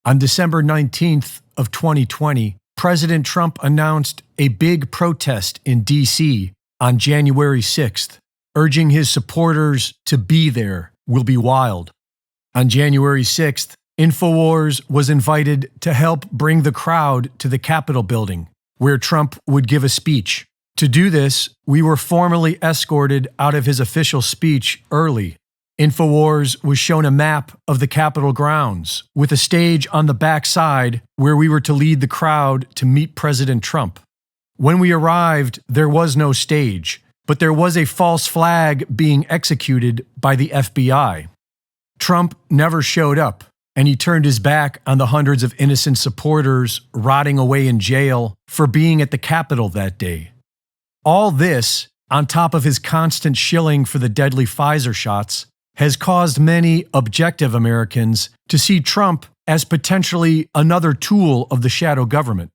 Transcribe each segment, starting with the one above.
On December 19th of 2020, President Trump announced a big protest in D.C. on January 6th, urging his supporters to be there. Will be wild. On January 6th, InfoWars was invited to help bring the crowd to the Capitol building, where Trump would give a speech. To do this, we were formally escorted out of his official speech early. InfoWars was shown a map of the Capitol grounds, with a stage on the back side where we were to lead the crowd to meet President Trump. When we arrived, there was no stage, but there was a false flag being executed by the FBI. Trump never showed up, and he turned his back on the hundreds of innocent supporters rotting away in jail for being at the Capitol that day. All this, on top of his constant shilling for the deadly Pfizer shots, has caused many objective Americans to see Trump as potentially another tool of the shadow government.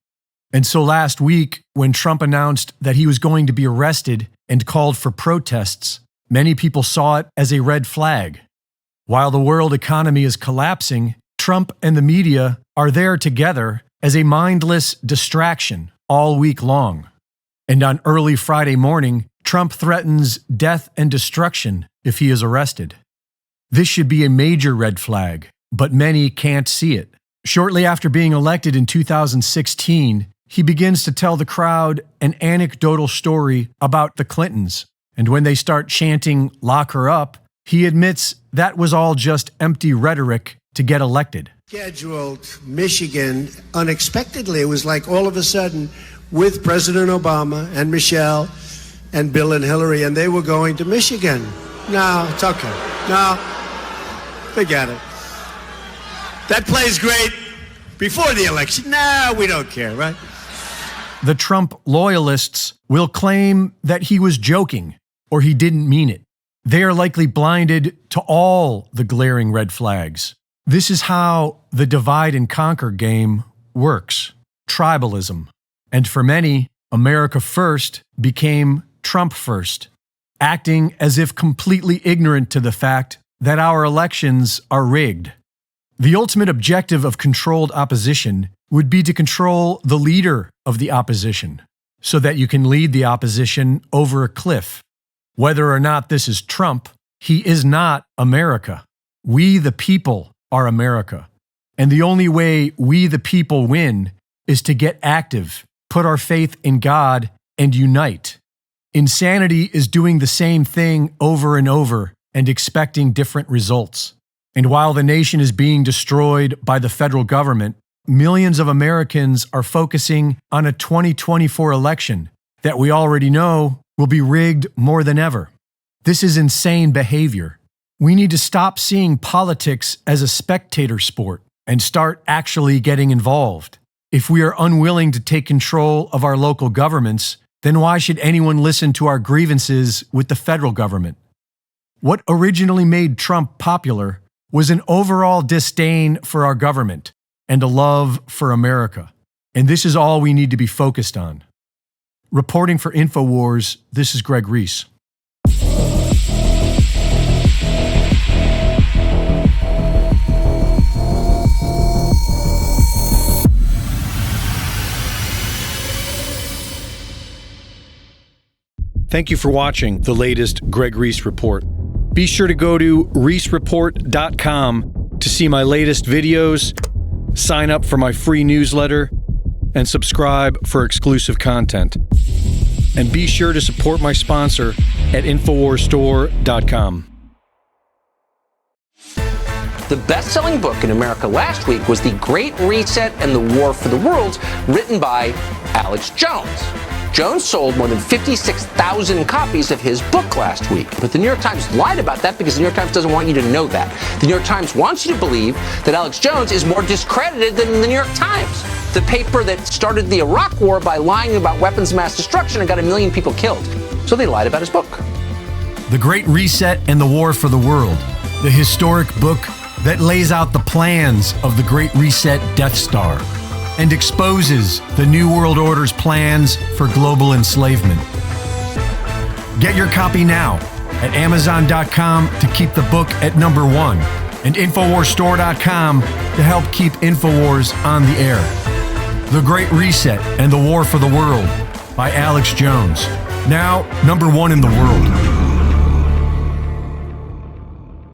And so last week, when Trump announced that he was going to be arrested and called for protests, many people saw it as a red flag. While the world economy is collapsing, Trump and the media are there together as a mindless distraction all week long. And on early Friday morning, Trump threatens death and destruction if he is arrested. This should be a major red flag, but many can't see it. Shortly after being elected in 2016, he begins to tell the crowd an anecdotal story about the Clintons. And when they start chanting, "Lock her up," he admits that was all just empty rhetoric to get elected. Scheduled Michigan unexpectedly. It was like all of a sudden with President Obama and Michelle and Bill and Hillary, and they were going to Michigan. No, it's okay. No, forget it. That plays great before the election. No, we don't care, right? The Trump loyalists will claim that he was joking or he didn't mean it. They are likely blinded to all the glaring red flags. This is how the divide and conquer game works. Tribalism. And for many, America first became Trump first, acting as if completely ignorant to the fact that our elections are rigged. The ultimate objective of controlled opposition would be to control the leader of the opposition so that you can lead the opposition over a cliff. Whether or not this is Trump, he is not America. We, the people, are America. And the only way we, the people, win is to get active, put our faith in God, and unite. Insanity is doing the same thing over and over and expecting different results. And while the nation is being destroyed by the federal government, millions of Americans are focusing on a 2024 election that we already know will be rigged more than ever. This is insane behavior. We need to stop seeing politics as a spectator sport and start actually getting involved. If we are unwilling to take control of our local governments, then why should anyone listen to our grievances with the federal government? What originally made Trump popular was an overall disdain for our government and a love for America. And this is all we need to be focused on. Reporting for InfoWars, this is Greg Reese. Thank you for watching the latest Greg Reese Report. Be sure to go to reesereport.com to see my latest videos, sign up for my free newsletter, and subscribe for exclusive content. And be sure to support my sponsor at InfoWarsStore.com. The best-selling book in America last week was The Great Reset and the War for the World, written by Alex Jones. Jones sold more than 56,000 copies of his book last week. But the New York Times lied about that because the New York Times doesn't want you to know that. The New York Times wants you to believe that Alex Jones is more discredited than the New York Times, the paper that started the Iraq War by lying about weapons of mass destruction and got 1 million people killed. So they lied about his book. The Great Reset and the War for the World, the historic book that lays out the plans of the Great Reset Death Star and exposes the New World Order's plans for global enslavement. Get your copy now at Amazon.com to keep the book at #1 and InfoWarsStore.com to help keep InfoWars on the air. The Great Reset and the War for the World by Alex Jones. Now, #1 in the world.